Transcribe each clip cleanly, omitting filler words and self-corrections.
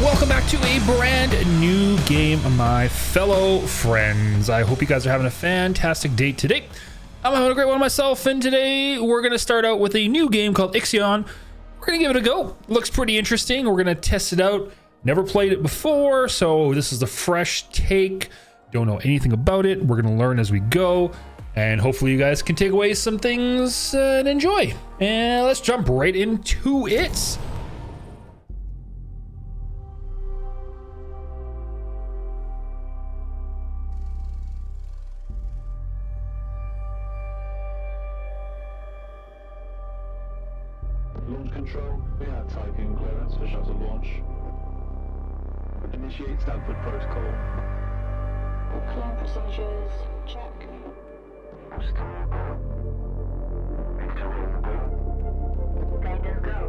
Welcome back to a brand new game, my fellow friends. I hope you guys are having a fantastic day today. I'm having a great one myself, and today we're going to start out with a new game called Ixion. We're going to give it a go. Looks pretty interesting. We're going to test it out. Never played it before, so this is the fresh take. Don't know anything about it. We're going to learn as we go, and hopefully you guys can take away some things and enjoy. And let's jump right into it. Launch control, we have Tycoon clearance for shuttle launch. Initiate Stanford protocol. Flight procedures, check. Guidance go.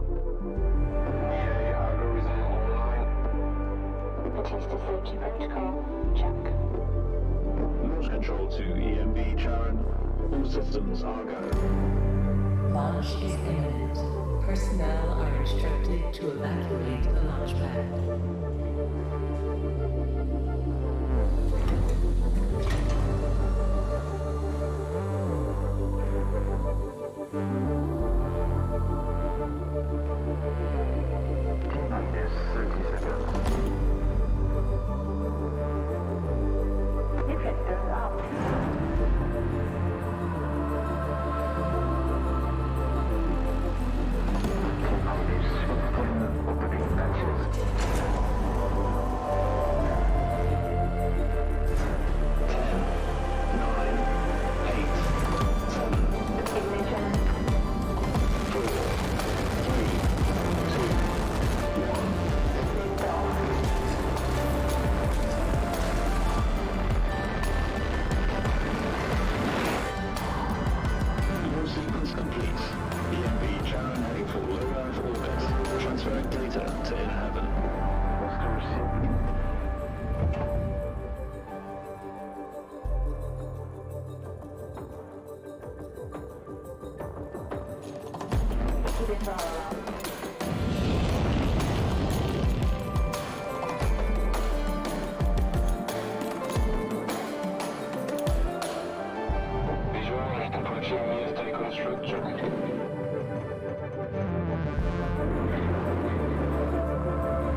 Okay, algorithm online. Batista safety protocol, check. Launch control to EMB, Charon. All systems are go. Launch is imminent. Personnel are instructed to evacuate the launch pad. T-minus 30 seconds. Deflectors out.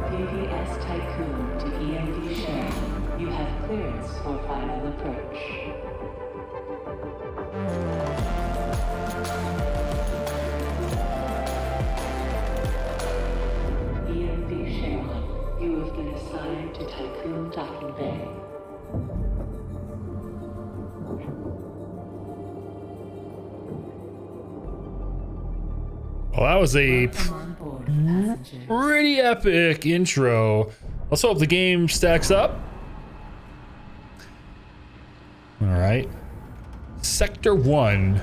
PPS Tycoon to EMD share. You have clearance for final approach. EMD share. You have been assigned to Tycoon Docking Bay. Well, that was a Welcome on board, passengers. pretty epic intro. Let's hope the game stacks up. All right. Sector 1.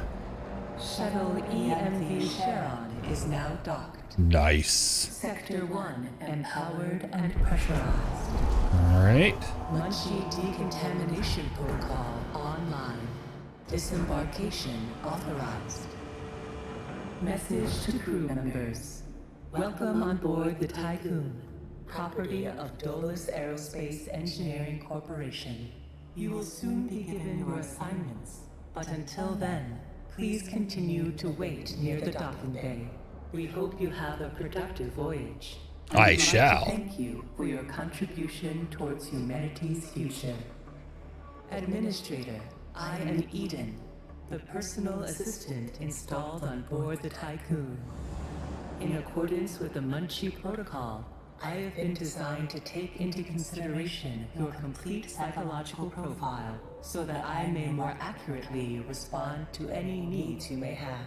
Shuttle EMV Sharon is now docked. Nice. Sector 1 empowered and pressurized. All right. Munchie decontamination protocol online. Disembarkation authorized. Message to crew members. Welcome on board the Tycoon, property of Dolus Aerospace Engineering Corporation. You will soon be given your assignments, but until then, please continue to wait near the docking bay. We hope you have a productive voyage. And I we'd like to shall. Thank you for your contribution towards humanity's future. Administrator, I am Eden, the personal assistant installed on board the Tycoon. In accordance with the Munchie Protocol, I have been designed to take into consideration your complete psychological profile so that I may more accurately respond to any needs you may have.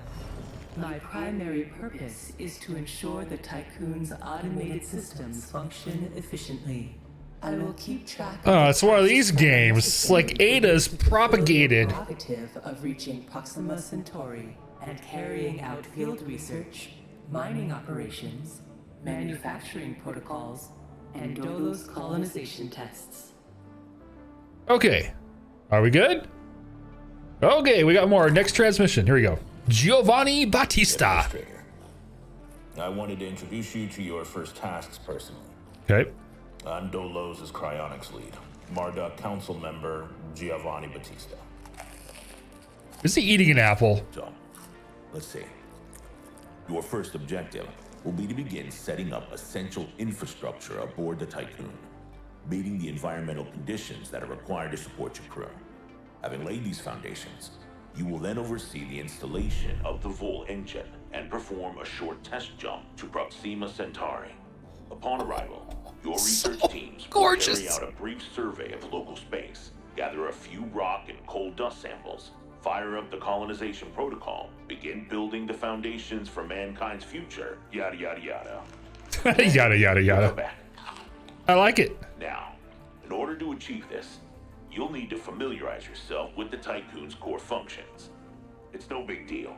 My primary purpose is to ensure the Tycoon's automated systems function efficiently. I will keep track of Oh, it's one of these games. It's like Ada's propagated. The prerogative of reaching Proxima Centauri and carrying out field research, mining operations, manufacturing protocols, and Dolos colonization tests. Okay. Are we good? Okay, we got more. Next transmission. Here we go. Giovanni Battista. Administrator, I wanted to introduce you to your first tasks personally. Okay. I'm Dolos' cryonics lead. Marduk council member Giovanni Battista. Is he eating an apple? So, let's see. Your first objective will be to begin setting up essential infrastructure aboard the Tycoon, meeting the environmental conditions that are required to support your crew. Having laid these foundations, you will then oversee the installation of the Vol engine and perform a short test jump to Proxima Centauri. Upon arrival, your research teams will carry out a brief survey of local space, gather a few rock and coal dust samples, fire up the colonization protocol, begin building the foundations for mankind's future, yada yada yada. Yada, yada, Go yada. back. I like it. Now, in order to achieve this, you'll need to familiarize yourself with the Tycoon's core functions. It's no big deal.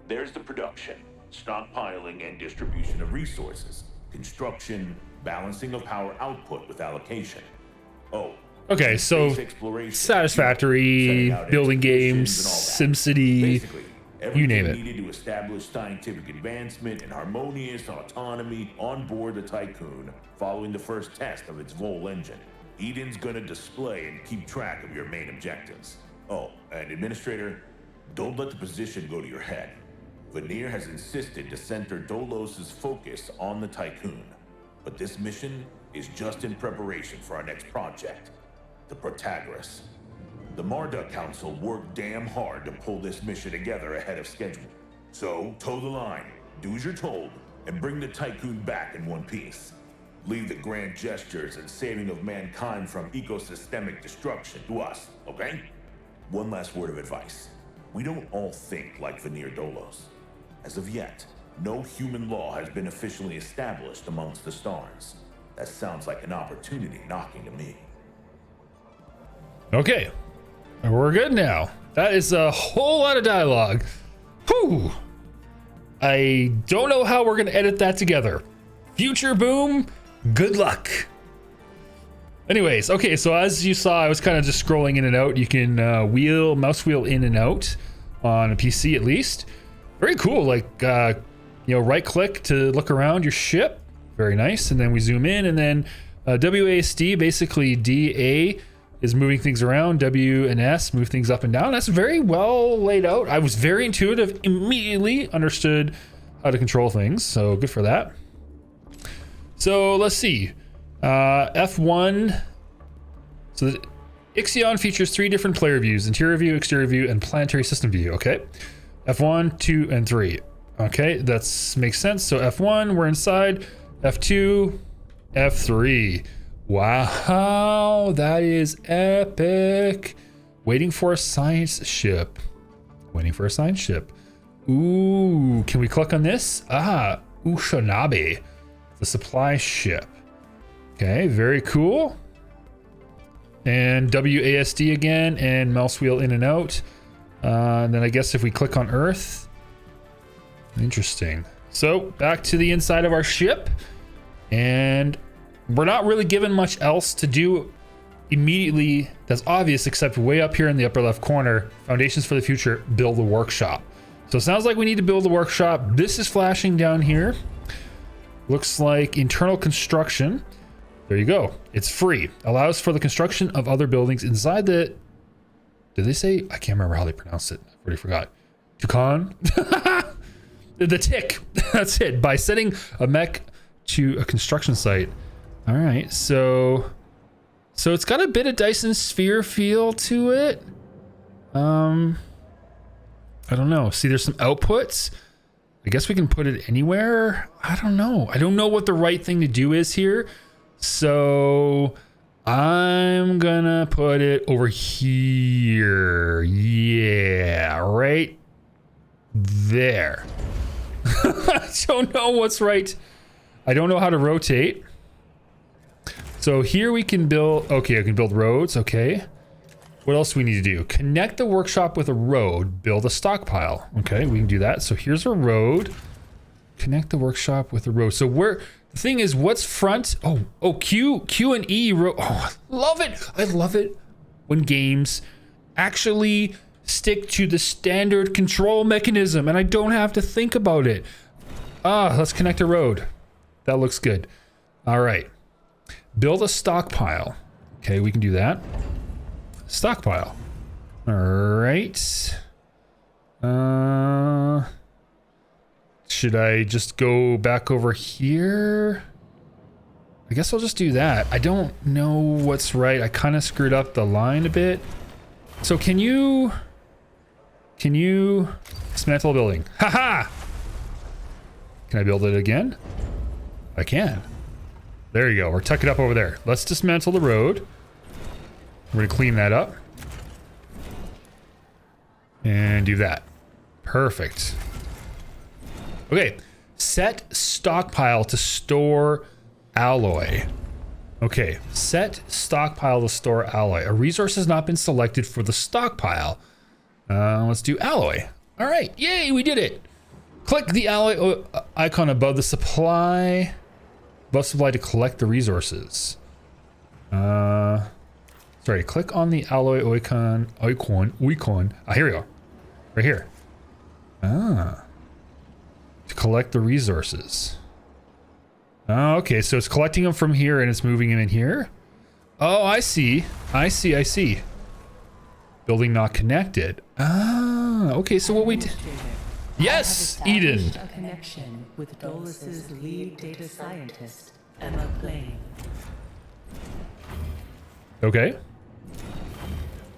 There's the production, stockpiling and distribution of resources, construction, balancing of power output with allocation. Oh, Okay, so space exploration, Satisfactory, setting out building games, expeditions and all that. SimCity, Basically, you name everything it. needed to establish scientific advancement and harmonious autonomy on board the Tycoon following the first test of its Vol engine. Eden's gonna display and keep track of your main objectives. Oh, and Administrator, don't let the position go to your head. Veneer has insisted to center Dolos' focus on the Tycoon, but this mission is just in preparation for our next project, the Protagoras. The Marduk Council worked damn hard to pull this mission together ahead of schedule. So, toe the line, do as you're told, and bring the Tycoon back in one piece. Leave the grand gestures and saving of mankind from ecosystemic destruction to us, okay? One last word of advice. We don't all think like Veneer Dolos. As of yet, no human law has been officially established amongst the stars. That sounds like an opportunity knocking to me. Okay, we're good now. That is a whole lot of dialogue. Whew. I don't know how we're gonna edit that together. Future Boom, good luck. Anyways, okay, so as you saw, I was kind of just scrolling in and out. You can mouse wheel in and out on a PC at least. Very cool, like, right click to look around your ship. Very nice, and then we zoom in, and then WASD, basically DA, is moving things around. W and S move things up and down. That's very well laid out. I was very intuitive, immediately understood how to control things, so good for that. So let's see. F1. So the Ixion features 3 different player views: interior view, exterior view, and planetary system view. Okay. F1, 2, and 3. Okay, that makes sense. So F1, we're inside. F2, F3. Wow, that is epic. Waiting for a science ship. Waiting for a science ship. Ooh, can we click on this? Ah, Ushanabe, the supply ship. Okay, very cool. And WASD again, and mouse wheel in and out. And then I guess if we click on Earth. Interesting. So back to the inside of our ship. And we're not really given much else to do immediately that's obvious, except way up here in the upper left corner, foundations for the future, build a workshop. So it sounds like we need to build a workshop. This is flashing down here. Looks like internal construction. There you go. It's free. Allows for the construction of other buildings inside the... Did they say? I can't remember how they pronounced it. I already forgot. Tucon? The tick. That's it. By setting a mech to a construction site. All right. So it's got a bit of Dyson Sphere feel to it. I don't know. See, there's some outputs. I guess we can put it anywhere. I don't know. I don't know what the right thing to do is here. So I'm gonna put it over here. Yeah, right there. I don't know what's right. I don't know how to rotate. So here we can build, okay, I can build roads, okay. What else do we need to do? Connect the workshop with a road, build a stockpile. Okay, we can do that. So here's a road. Connect the workshop with a road. So where, the thing is, what's front? Oh, Q and E road. Oh, I love it. I love it when games actually stick to the standard control mechanism and I don't have to think about it. Let's connect a road. That looks good. All right. Build a stockpile. Okay, we can do that. Stockpile. All right. Should I just go back over here? I guess I'll just do that. I don't know what's right. I kind of screwed up the line a bit. So can you dismantle a building? Haha! Can I build it again? I can. There you go. Or tuck it up over there. Let's dismantle the road. We're gonna clean that up. And do that. Perfect. Okay. Set stockpile to store alloy. Okay. Set stockpile to store alloy. A resource has not been selected for the stockpile. Let's do alloy. All right. Yay, we did it. Click the alloy icon above the supply. Above supply to collect the resources. Sorry, click on the alloy icon. Here we go. Right here. To collect the resources. Okay, so it's collecting them from here and it's moving them in here. Oh, I see. I see. Building not connected. Okay, so what we did. Yes, Eden. A connection with Dolus's lead data scientist, Emma Plain. Okay.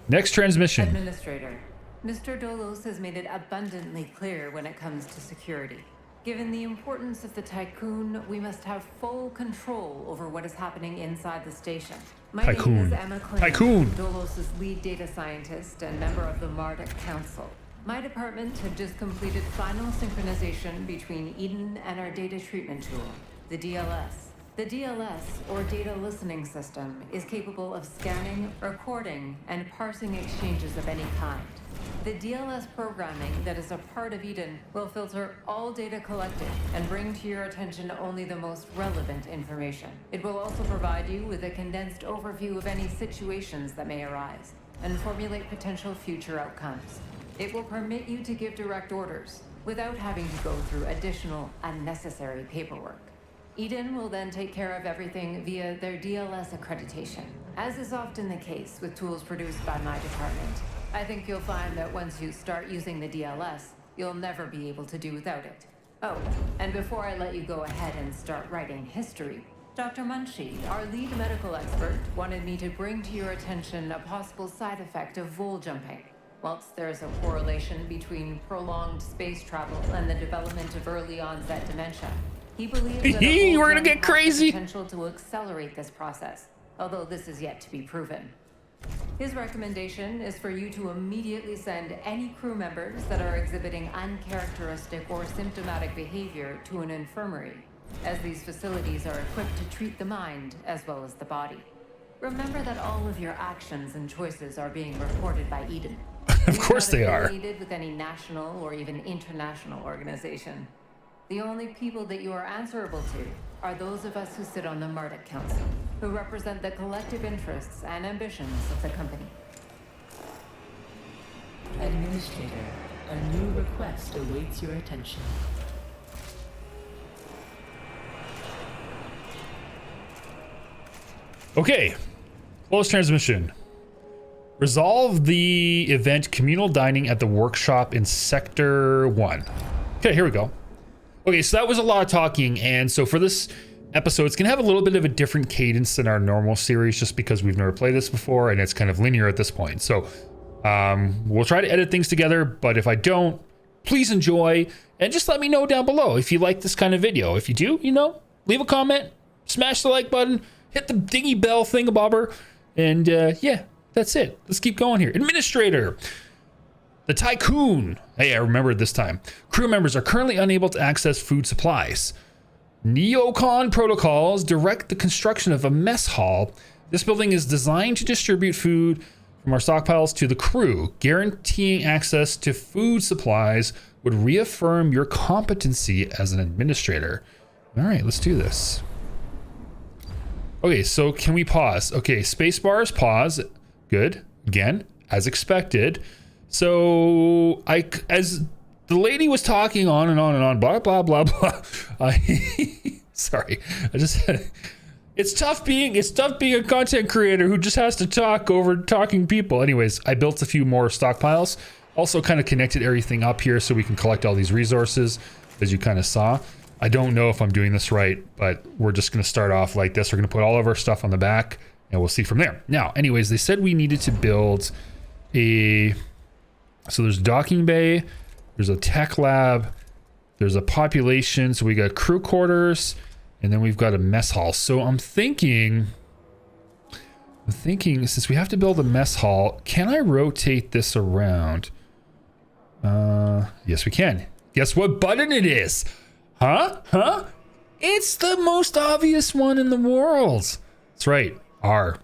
Next transmission. Administrator, Mr. Dolos has made it abundantly clear when it comes to security. Given the importance of the Tycoon, we must have full control over what is happening inside the station. My name is Emma Plain, Dolos's lead data scientist and member of the Marduk Council. My department had just completed final synchronization between Eden and our data treatment tool, the DLS. The DLS, or Data Listening System, is capable of scanning, recording, and parsing exchanges of any kind. The DLS programming that is a part of Eden will filter all data collected and bring to your attention only the most relevant information. It will also provide you with a condensed overview of any situations that may arise and formulate potential future outcomes. It will permit you to give direct orders without having to go through additional unnecessary paperwork. Eden will then take care of everything via their DLS accreditation, as is often the case with tools produced by my department. I think you'll find that once you start using the DLS, you'll never be able to do without it. Oh, and before I let you go ahead and start writing history, Dr. Munchie, our lead medical expert, wanted me to bring to your attention a possible side effect of vol jumping. Whilst there is a correlation between prolonged space travel and the development of early onset dementia, he believes that We're gonna get crazy. Potential to accelerate this process, although this is yet to be proven. His recommendation is for you to immediately send any crew members that are exhibiting uncharacteristic or symptomatic behavior to an infirmary, as these facilities are equipped to treat the mind as well as the body. Remember that all of your actions and choices are being reported by Eden. Of course they are. Affiliated with any national or even international organization. The only people that you are answerable to are those of us who sit on the Marduk Council, who represent the collective interests and ambitions of the company. Administrator, a new request awaits your attention. Okay. Close transmission. Resolve the event communal dining at the workshop in Sector 1. Okay, here we go. Okay, so that was a lot of talking, and so for this episode, it's gonna have a little bit of a different cadence than our normal series, just because we've never played this before, and it's kind of linear at this point. So we'll try to edit things together, but if I don't, please enjoy, and just let me know down below if you like this kind of video. If you do, you know, leave a comment, smash the like button, hit the dingy bell thingamabobber, and yeah, that's it. Let's keep going here. Administrator. The Tycoon. Hey, I remembered this time. Crew members are currently unable to access food supplies. Neocon protocols direct the construction of a mess hall. This building is designed to distribute food from our stockpiles to the crew. Guaranteeing access to food supplies would reaffirm your competency as an administrator. All right, let's do this. Okay, so can we pause? Okay, space bars, pause. Good. again, as expected. So as the lady was talking on and on and on, blah, blah, blah, blah. Sorry, it's tough being a content creator who just has to talk over talking people. Anyways, I built a few more stockpiles. Also kind of connected everything up here so we can collect all these resources, as you kind of saw. I don't know if I'm doing this right, but we're just going to start off like this. We're going to put all of our stuff on the back and we'll see from there. Now, anyways, they said we needed to build so there's docking bay, there's a tech lab, there's a population. So we got crew quarters and then we've got a mess hall. So I'm thinking since we have to build a mess hall, can I rotate this around? Yes, we can. Guess what button it is? Huh? It's the most obvious one in the world. That's right, R.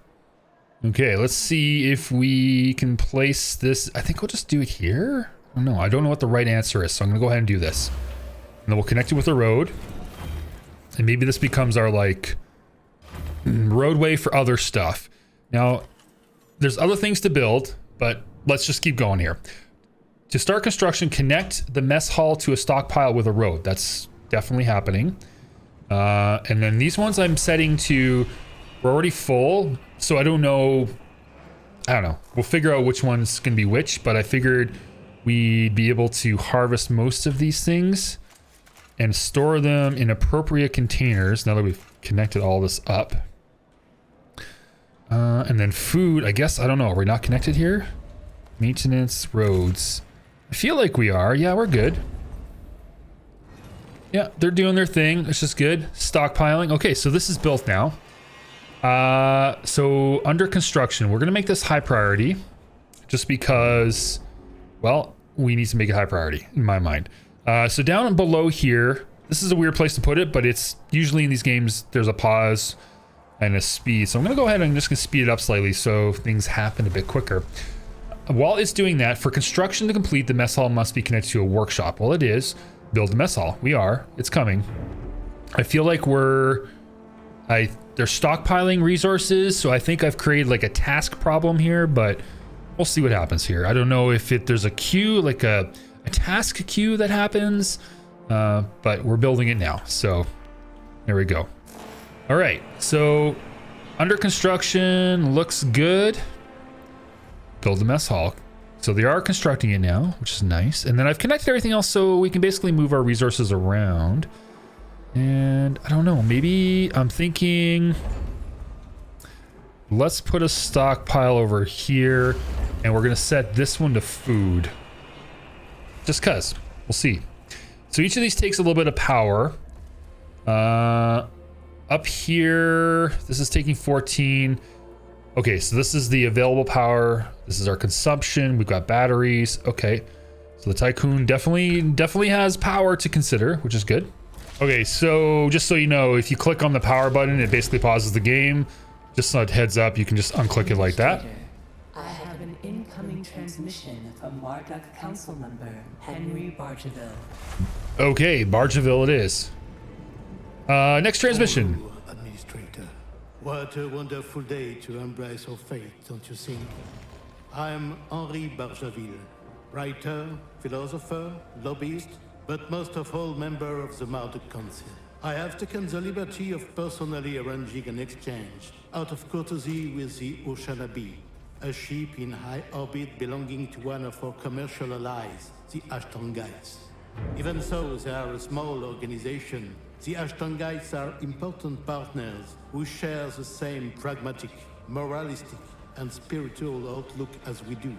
Okay, let's see if we can place this. I think we'll just do it here. I don't know. I don't know what the right answer is, so I'm gonna go ahead and do this. And then we'll connect it with the road. And maybe this becomes our like roadway for other stuff. Now, there's other things to build, but let's just keep going here. To start construction, connect the mess hall to a stockpile with a road. That's definitely happening. And then these ones I'm setting to, we're already full, so I don't know. We'll figure out which one's gonna be which, but I figured we'd be able to harvest most of these things and store them in appropriate containers now that we've connected all this up. And then food, I guess, I don't know. Are we not connected here? Maintenance, roads. I feel like we are. Yeah, we're good. Yeah, they're doing their thing. It's just good. Stockpiling. Okay, so this is built now. So under construction, we're going to make this high priority just because, well, we need to make it high priority in my mind. So down below here, this is a weird place to put it, but it's usually in these games, there's a pause and a speed. So I'm going to go ahead and I'm just going to speed it up slightly so things happen a bit quicker. While it's doing that, for construction to complete, the mess hall must be connected to a workshop. Well, it is. Build a mess hall. We are. It's coming. I feel like they're stockpiling resources, so I think I've created like a task problem here, but we'll see what happens here. I don't know if there's a queue, like a task queue that happens, but we're building it now. So there we go. All right, so under construction, looks good. Build the mess hall. So they are constructing it now, which is nice. And then I've connected everything else so we can basically move our resources around. And I don't know, maybe I'm thinking, let's put a stockpile over here and we're gonna set this one to food. Just cause, we'll see. So each of these takes a little bit of power. Up here, this is taking 14. Okay, so this is the available power. This is our consumption. We've got batteries. Okay, so the Tycoon definitely has power to consider, which is good. Okay, so just so you know, if you click on the power button, it basically pauses the game. Just so it heads up, you can just unclick it like that. I have an incoming transmission from Marduk Council member Henry Bargeville. Okay, Bargeville it is. Next transmission. Oh, Administrator. What a wonderful day to embrace our fate, don't you think? I am Henri Bargeville, writer, philosopher, lobbyist, but most of all member of the Marduk Council. I have taken the liberty of personally arranging an exchange out of courtesy with the Oceanabe, a ship in high orbit belonging to one of our commercial allies, the Ashtongites. Even though they are a small organization, the Ashtongites are important partners who share the same pragmatic, moralistic, and spiritual outlook as we do.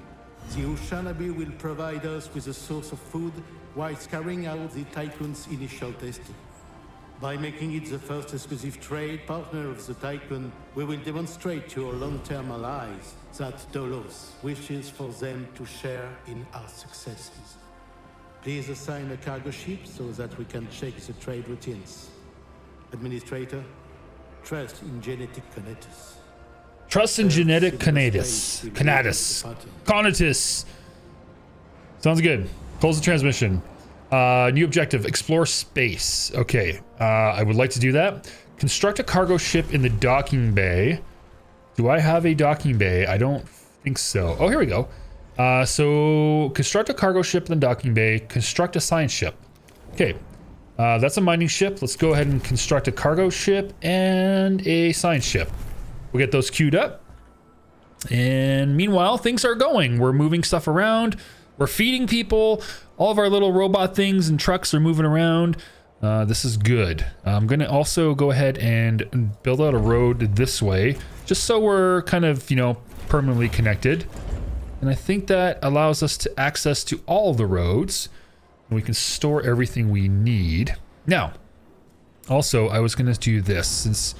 The Oceanabe will provide us with a source of food while carrying out the Tycoon's initial testing. By making it the first exclusive trade partner of the Tycoon, we will demonstrate to our long-term allies that Dolos wishes for them to share in our successes. Please assign a cargo ship so that we can check the trade routines. Administrator, trust in genetic conatus. Trust in genetic conatus. Conatus. Sounds good. Close the transmission. New objective, explore space. Okay, I would like to do that. Construct a cargo ship in the docking bay. Do I have a docking bay? I don't think so. Oh, here we go. So construct a cargo ship in the docking bay. Construct a science ship. Okay. That's a mining ship. Let's go ahead and construct a cargo ship and a science ship. We'll get those queued up. And meanwhile, things are going. We're moving stuff around. We're feeding people. All of our little robot things and trucks are moving around. This is good. I'm going to also go ahead and build out a road this way, just so we're kind of, you know, permanently connected. And I think that allows us to access to all the roads. And we can store everything we need. Now, also, I was going to do this since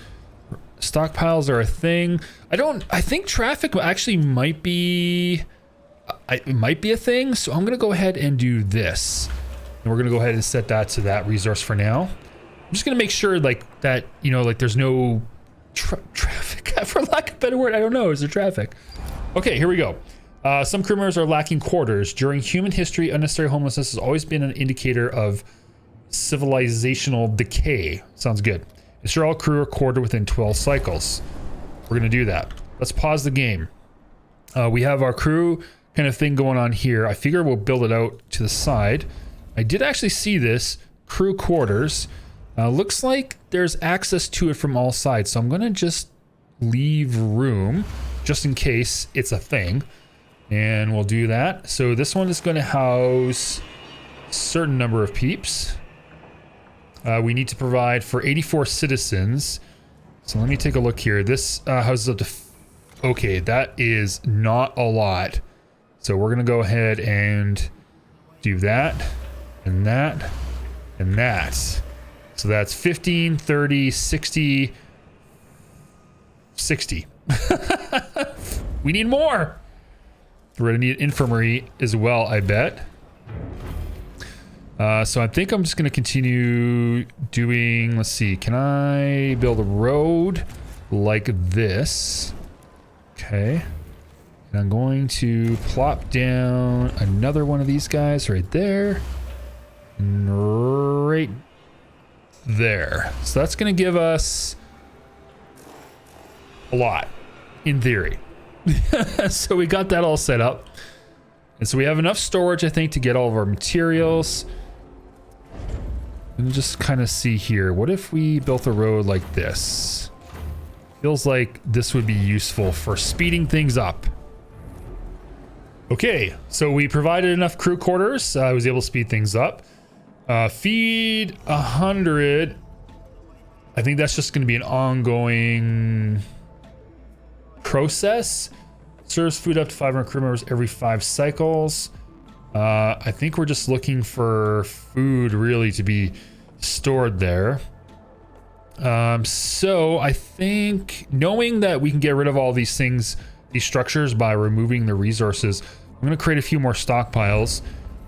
stockpiles are a thing. I think traffic actually might be, it might be a thing. So I'm going to go ahead and do this. And we're going to go ahead and set that to that resource for now. I'm just going to make sure like that, you know, like there's no traffic, for lack of a better word. I don't know. Is there traffic? Okay, here we go. Some crew members are lacking quarters. During human history, unnecessary homelessness has always been an indicator of civilizational decay. Sounds good. Ensure all crew are quartered within 12 cycles. We're going to do that. Let's pause the game. We have our crew kind of thing going on here. I figure we'll build it out to the side. I did actually see this. Crew quarters. Looks like there's access to it from all sides. So I'm going to just leave room just in case it's a thing. And we'll do that. So this one is going to house a certain number of peeps. We need to provide for 84 citizens. So let me take a look here. This houses up to... Okay, that is not a lot. So we're going to go ahead and do that. And that. And that. So that's 15, 30, 60... 60. We need more. We're going to need infirmary as well, I bet. So I think I'm just going to continue doing... Let's see. Can I build a road like this? Okay. And I'm going to plop down another one of these guys right there. And right there. So that's going to give us a lot, in theory. So we got that all set up. And so we have enough storage, I think, to get all of our materials. And just kind of see here. What if we built a road like this? Feels like this would be useful for speeding things up. Okay, so we provided enough crew quarters. I was able to speed things up. Feed 100. I think that's just going to be an ongoing process. Serves food up to 500 crew members every 5 cycles. I think we're just looking for food really to be stored there. So I think knowing that we can get rid of all these things, these structures, by removing the resources, I'm going to create a few more stockpiles.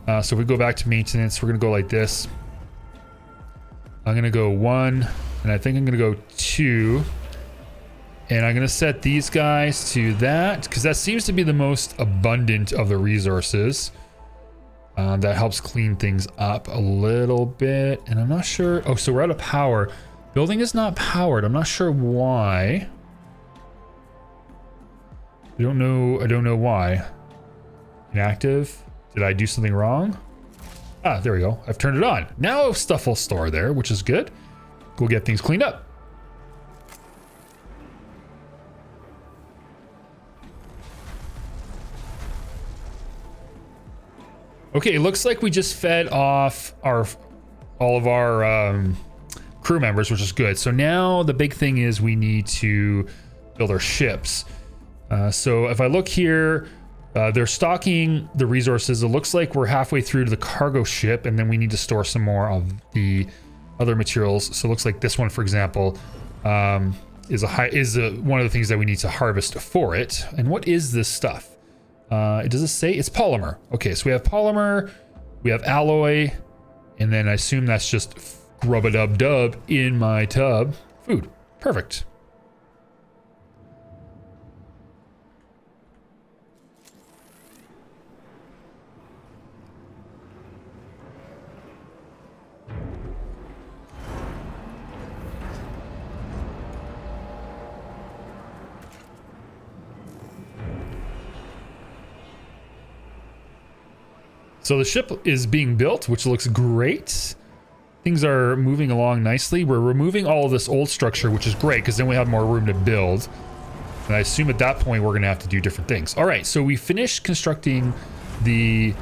So if we go back to maintenance, we're going to go like this. I'm going to go 1, and I think I'm going to go 2. And I'm going to set these guys to that, because that seems to be the most abundant of the resources. That helps clean things up a little bit. And I'm not sure... Oh, so we're out of power. Building is not powered. I'm not sure why. I don't know why. Inactive. Did I do something wrong? Ah, there we go. I've turned it on. Now stuff will store there, which is good. We'll get things cleaned up. Okay, it looks like we just fed off all of our crew members, which is good. So now the big thing is we need to build our ships. So if I look here, they're stocking the resources. It looks like we're halfway through to the cargo ship, and then we need to store some more of the other materials. So it looks like this one, for example, is one of the things that we need to harvest for it. And what is this stuff? Does it say? It's polymer. Okay, so we have polymer, we have alloy, and then I assume that's just rub-a-dub-dub in my tub. Food. Perfect. So the ship is being built, which looks great. Things are moving along nicely. We're removing all of this old structure, which is great because then we have more room to build. And I assume at that point we're going to have to do different things. All right, so we finished constructing the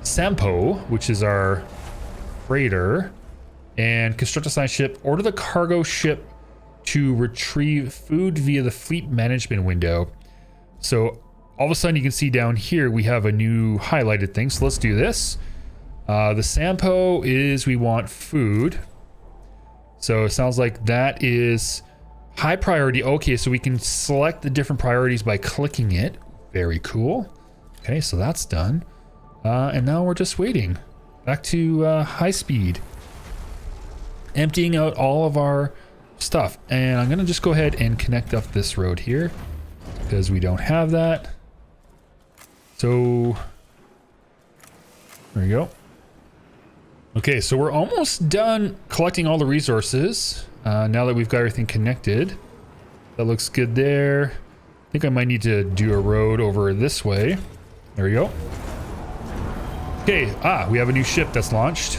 Sampo, which is our freighter, and construct a science ship. Order the cargo ship to retrieve food via the fleet management window. So all of a sudden you can see down here we have a new highlighted thing. So let's do this. The Sampo is we want food. So it sounds like that is high priority. Okay, so we can select the different priorities by clicking it. Very cool. Okay, so that's done. And now we're just waiting. Back to high speed. Emptying out all of our stuff. And I'm going to just go ahead and connect up this road here because we don't have that. So there we go. Okay, so we're almost done collecting all the resources. Now that we've got everything connected. That looks good there. I think I might need to do a road over this way. There we go. Okay, we have a new ship that's launched.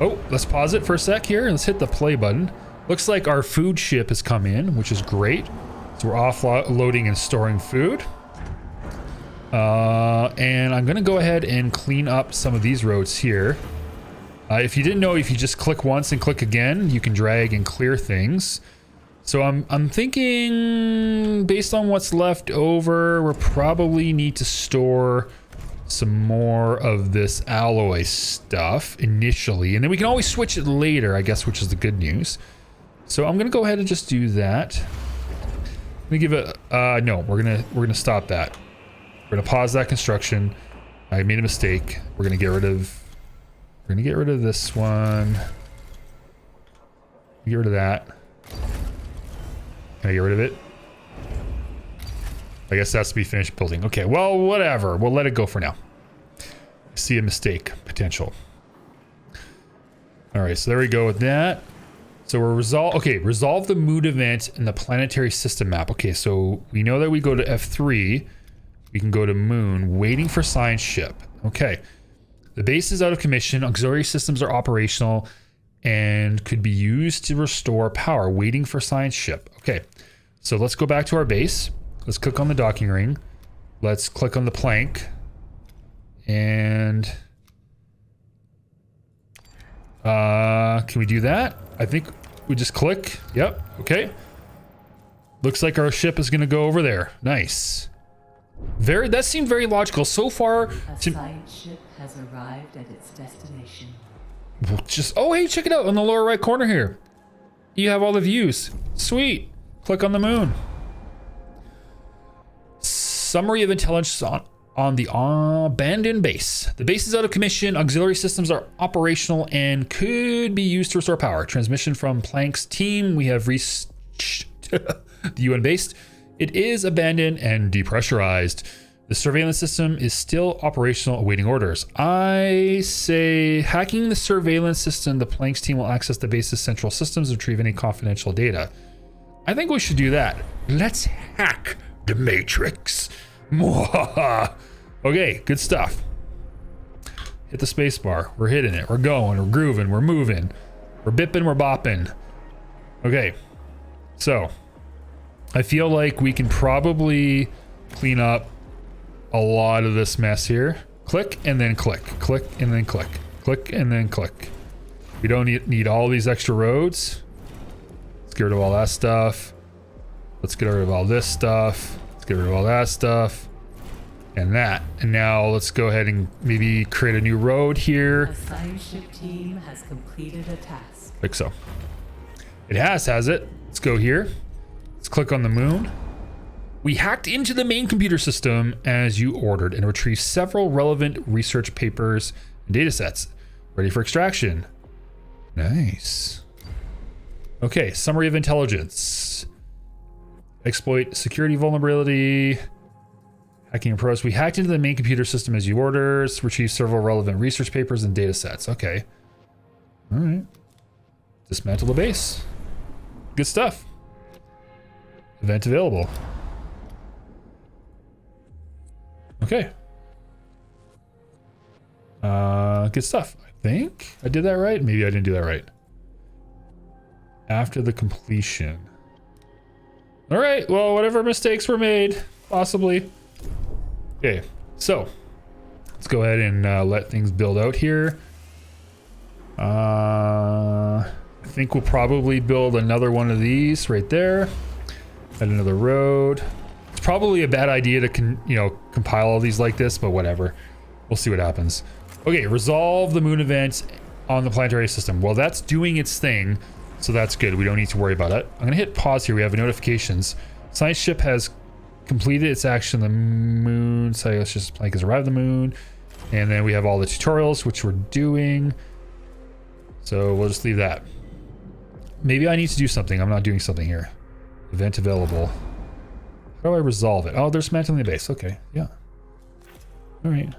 Oh, let's pause it for a sec here. Let's hit the play button. Looks like our food ship has come in, which is great. So we're offloading and storing food. And I'm gonna go ahead and clean up some of these roads here. If you didn't know, if you just click once and click again, you can drag and clear things. So I'm thinking, based on what's left over, we'll probably need to store some more of this alloy stuff initially, and then we can always switch it later, I guess, which is the good news. So I'm gonna go ahead and just do that. Let me give it. No, we're gonna stop that. We're gonna pause that construction. I made a mistake. We're gonna get rid of. We're gonna get rid of this one. Get rid of that. Can I get rid of it? I guess that's to be finished building. Okay, well, whatever. We'll let it go for now. I see a mistake potential. All right, so there we go with that. So we're resolve the mood event in the planetary system map. Okay, so we know that we go to F3. We can go to moon, waiting for science ship. Okay. The base is out of commission. Auxiliary systems are operational and could be used to restore power, waiting for science ship. Okay, so let's go back to our base. Let's click on the docking ring. Let's click on the plank. And can we do that? I think we just click. Yep, okay. Looks like our ship is gonna go over there. Nice. That seemed very logical so far. A science ship has arrived at its destination. Oh, hey, check it out on the lower right corner here. You have all the views. Sweet. Click on the moon. Summary of intelligence on the abandoned base. The base is out of commission. Auxiliary systems are operational and could be used to restore power. Transmission from Planck's team. We have reached the UN base. It is abandoned and depressurized. The surveillance system is still operational, awaiting orders. I say hacking the surveillance system, the Planck's team will access the base's central systems and retrieve any confidential data. I think we should do that. Let's hack the Matrix. Okay, good stuff. Hit the space bar. We're hitting it. We're going. We're grooving. We're moving. We're bipping. We're bopping. Okay, so I feel like we can probably clean up a lot of this mess here. Click and then click. Click and then click. Click and then click. We don't need all these extra roads. Let's get rid of all that stuff. Let's get rid of all this stuff. Let's get rid of all that stuff. And that. And now let's go ahead and maybe create a new road here. The science ship team has completed a task. Like so. It has it? Let's go here. Let's click on the moon. We hacked into the main computer system as you ordered and retrieved several relevant research papers and data sets. Ready for extraction. Nice. Okay, summary of intelligence. Exploit security vulnerability. Hacking approach. We hacked into the main computer system as you ordered. Retrieved several relevant research papers and data sets. Okay. All right. Dismantle the base. Good stuff. Event available. Okay. Good stuff. I think I did that right. Maybe I didn't do that right. After the completion. All right. Well, whatever mistakes were made, possibly. Okay. So let's go ahead and let things build out here. I think we'll probably build another one of these right there. Add another road. It's probably a bad idea to compile all these like this, but whatever. We'll see what happens. Okay, resolve the moon event on the planetary system. Well, that's doing its thing, so that's good. We don't need to worry about it. I'm gonna hit pause here. We have notifications. Science ship has completed its action on the moon. Science plank has arrived at the moon. And then we have all the tutorials, which we're doing. So we'll just leave that. Maybe I need to do something. I'm not doing something here. Event available. How do I resolve it? Oh, there's mantling the base. Okay, yeah. All right.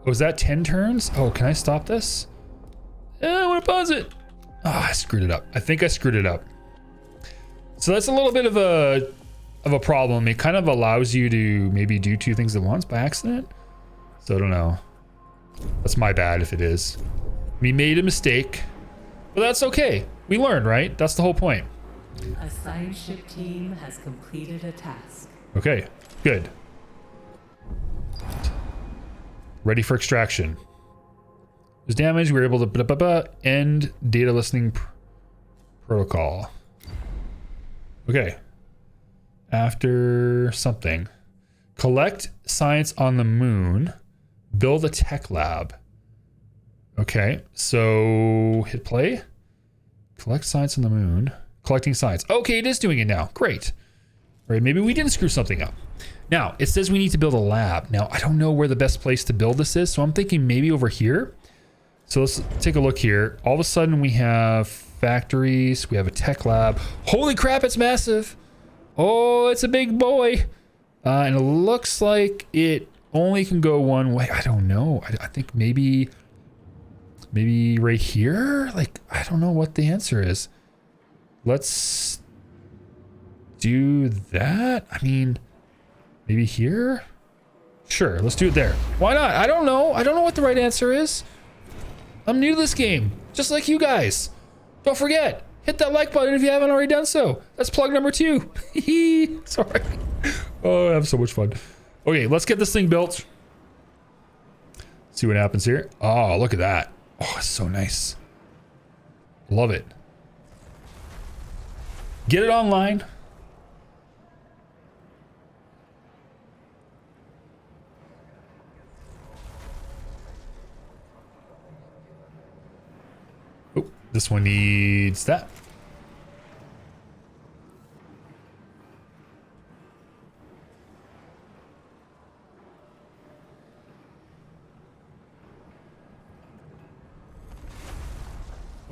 Was that 10 turns? Oh, can I stop this? I want to pause it. Oh, I screwed it up. I think I screwed it up. So that's a little bit of a problem. It kind of allows you to maybe do two things at once by accident. So I don't know. That's my bad if it is. We made a mistake, but that's okay. We learned, right? That's the whole point. A science ship team has completed a task. Okay, good. Ready for extraction. There's damage. We were able to end data listening protocol. Okay. After something. Collect science on the moon. Build a tech lab. Okay, so hit play. Collect science on the moon. Collecting science. Okay, it is doing it now. Great. All right, maybe we didn't screw something up. Now, it says we need to build a lab. Now, I don't know where the best place to build this is, so I'm thinking maybe over here. So let's take a look here. All of a sudden, we have factories. We have a tech lab. Holy crap, it's massive. Oh, it's a big boy. And it looks like it only can go one way. I don't know. I think maybe right here? Like, I don't know what the answer is. Let's do that. I mean, maybe here? Sure, let's do it there. Why not? I don't know. I don't know what the right answer is. I'm new to this game, just like you guys. Don't forget, hit that like button if you haven't already done so. That's plug number 2. Sorry. Oh, I have so much fun. Okay, let's get this thing built. See what happens here. Oh, look at that. Oh, it's so nice. Love it. Get it online. Oh, this one needs that.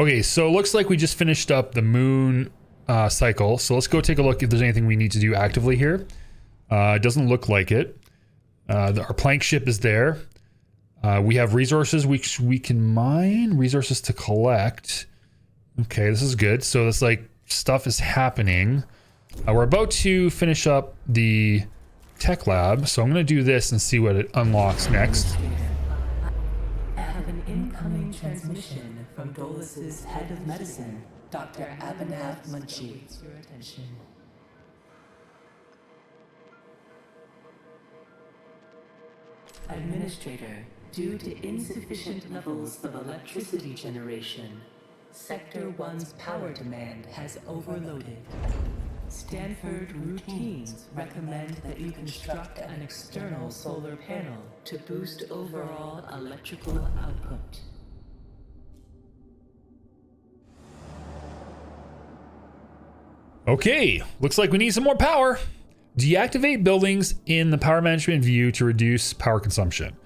Okay, so it looks like we just finished up the moon cycle. So let's go take a look if there's anything we need to do actively here. It doesn't look like it. Our plank ship is there. We have resources which we can mine, resources to collect. Okay, this is good. So it's like stuff is happening. We're about to finish up the tech lab. So I'm going to do this and see what it unlocks next. I have an incoming transmission from Dolus's head of medicine, Dr. Abhinav Munshi. Your attention. Administrator, due to insufficient levels of electricity generation, Sector 1's power demand has overloaded. Stanford routines recommend that you construct an external solar panel to boost overall electrical output. Okay, looks like we need some more power. Deactivate buildings in the power management view to reduce power consumption.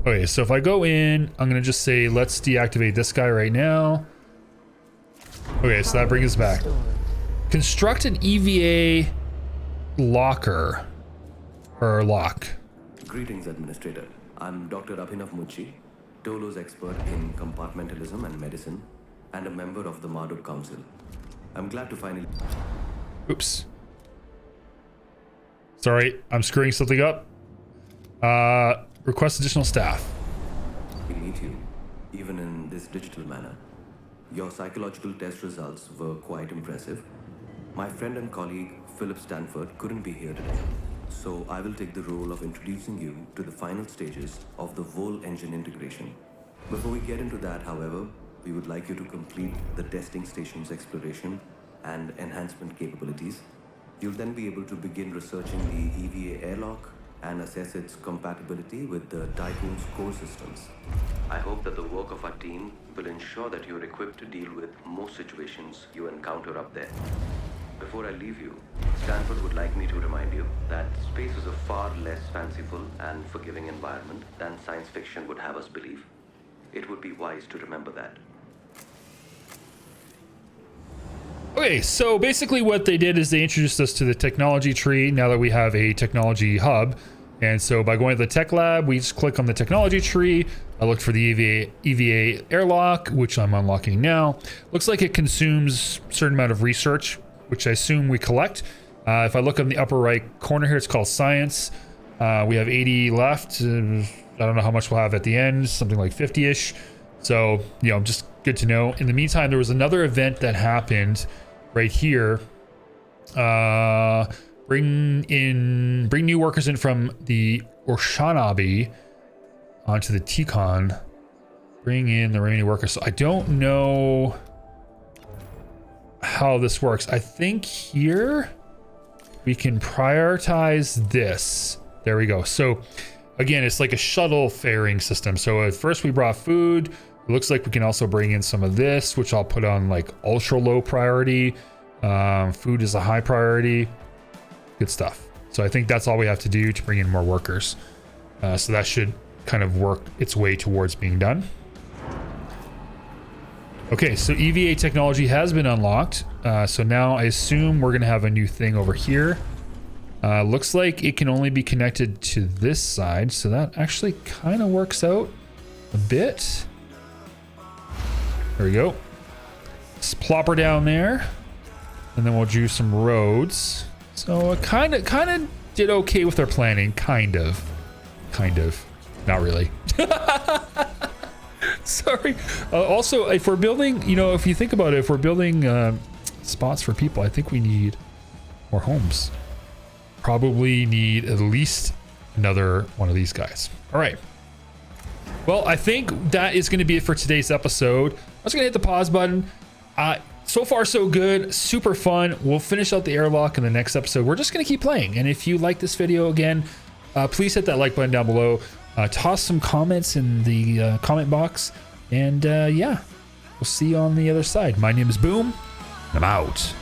Okay, so if I go in, I'm gonna just say, let's deactivate this guy right now. Okay, so that brings us back. Construct an EVA locker, or lock. Greetings, Administrator. I'm Dr. Abhinav Munshi, Dolo's expert in compartmentalism and medicine, and a member of the Marduk Council. I'm glad to finally... Oops. Sorry, I'm screwing something up. Request additional staff. We meet you, even in this digital manner. Your psychological test results were quite impressive. My friend and colleague, Philip Stanford, couldn't be here today, so I will take the role of introducing you to the final stages of the Vol engine integration. Before we get into that, however, we would like you to complete the testing station's exploration and enhancement capabilities. You'll then be able to begin researching the EVA airlock and assess its compatibility with the Tycoon's core systems. I hope that the work of our team will ensure that you're equipped to deal with most situations you encounter up there. Before I leave you, Stanford would like me to remind you that space is a far less fanciful and forgiving environment than science fiction would have us believe. It would be wise to remember that. Okay, so basically what they did is they introduced us to the technology tree now that we have a technology hub. And so by going to the tech lab, we just click on the technology tree. I looked for the EVA airlock, which I'm unlocking now. Looks like it consumes a certain amount of research, which I assume we collect. If I look on the upper right corner here, it's called science. We have 80 left. I don't know how much we'll have at the end, something like 50-ish. So, you know, just good to know. In the meantime, there was another event that happened right here. Bring new workers in from the Orshanabi onto the Tikon. Bring in the remaining workers. So I don't know how this works. I think here we can prioritize this. There we go. So again, it's like a shuttle faring system. So at first we brought food. It looks like we can also bring in some of this, which I'll put on like ultra low priority. Food is a high priority. Good stuff. So I think that's all we have to do to bring in more workers. So that should kind of work its way towards being done. Okay, so EVA technology has been unlocked. So now I assume we're going to have a new thing over here. Looks like it can only be connected to this side. So that actually kind of works out a bit. There we go. Just plop her down there. And then we'll do some roads. So it kind of did okay with our planning. Kind of. Not really. Sorry. Also, if we're building, you know, if you think about it, if we're building spots for people, I think we need more homes. Probably need at least another one of these guys. All right. Well, I think that is going to be it for today's episode. I'm just going to hit the pause button. So far, so good. Super fun. We'll finish out the airlock in the next episode. We're just going to keep playing. And if you like this video, again, please hit that like button down below. Toss some comments in the comment box. And yeah, we'll see you on the other side. My name is Boom. I'm out.